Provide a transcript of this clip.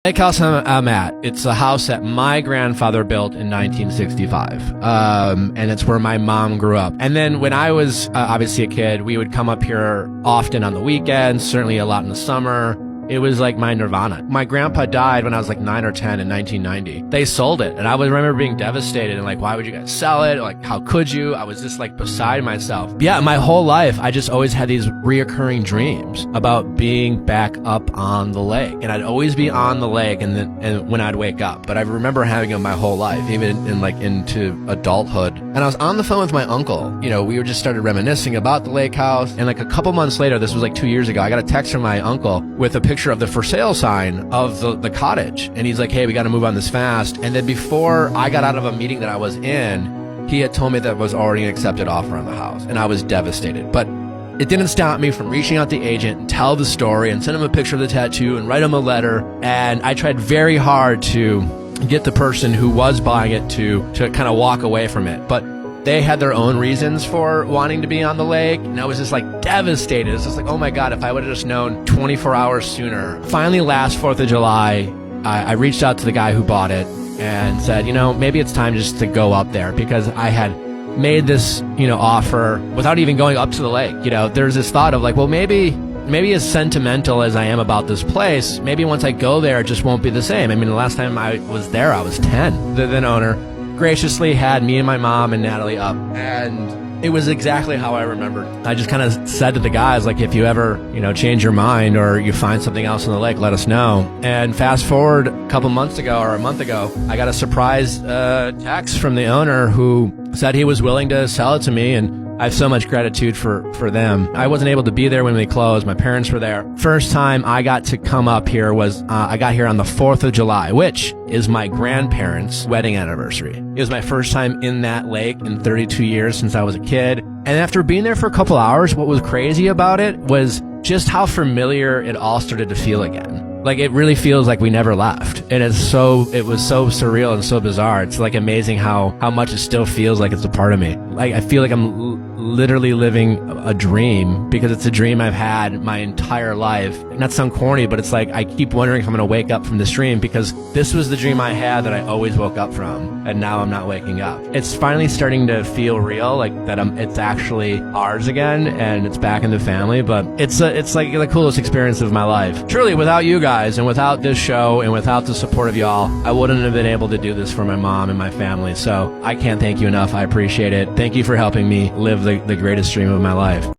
Lake house I'm at, it's a house that my grandfather built in 1965, and it's where my mom grew up. And then when I was obviously a kid, we would come up here often on the weekends, certainly a lot in the summer. It was like my nirvana. My grandpa died when I was like 9 or 10 in 1990. They sold it, and I would remember being devastated and like, why would you guys sell it? Like, how could you? I was just like beside myself. Yeah, my whole life, I just always had these reoccurring dreams about being back up on the lake. And I'd always be on the lake and when I'd wake up. But I remember having them my whole life, even in like into adulthood. And I was on the phone with my uncle. You know, we were just started reminiscing about the lake house. And like a couple months later, this was like 2 years ago, I got a text from my uncle with a picture of the for sale sign of the cottage. And he's like, hey, we got to move on this fast. And then before I got out of a meeting that I was in, he had told me that was already an accepted offer on the house. And I was devastated. But it didn't stop me from reaching out to the agent and tell the story and send him a picture of the tattoo and write him a letter. And I tried very hard to get the person who was buying it to kind of walk away from it. But they had their own reasons for wanting to be on the lake, and I was just like devastated. It's just like, oh my God, if I would have just known 24 hours sooner. Finally, last 4th of July, I reached out to the guy who bought it and said, you know, maybe it's time just to go up there, because I had made this, you know, offer without even going up to the lake. You know, there's this thought of like, well, maybe as sentimental as I am about this place, maybe once I go there, it just won't be the same. I mean, the last time I was there, I was 10. The then owner graciously had me and my mom and Natalie up, and it was exactly how I remembered. I just kind of said to the guys, like, if you ever, you know, change your mind or you find something else on the lake, let us know. And fast forward a couple months ago or a month ago, I got a surprise text from the owner who said he was willing to sell it to me, and I have so much gratitude for them. I wasn't able to be there when they closed. My parents were there. First time I got to come up here was, I got here on the 4th of July, which is my grandparents' wedding anniversary. It was my first time in that lake in 32 years since I was a kid. And after being there for a couple hours, what was crazy about it was just how familiar it all started to feel again. Like, it really feels like we never left. And it was so surreal and so bizarre. It's like amazing how much it still feels like it's a part of me. Like, I feel like I'm literally living a dream, because it's a dream I've had my entire life. Not sound corny, but it's like I keep wondering if I'm going to wake up from this dream, because this was the dream I had that I always woke up from, and now I'm not waking up. It's finally starting to feel real, like that it's actually ours again, and it's back in the family. But it's like the coolest experience of my life. Truly, without you guys and without this show and without the support of y'all, I wouldn't have been able to do this for my mom and my family. So I can't thank you enough. I appreciate it. Thank you for helping me live the greatest dream of my life.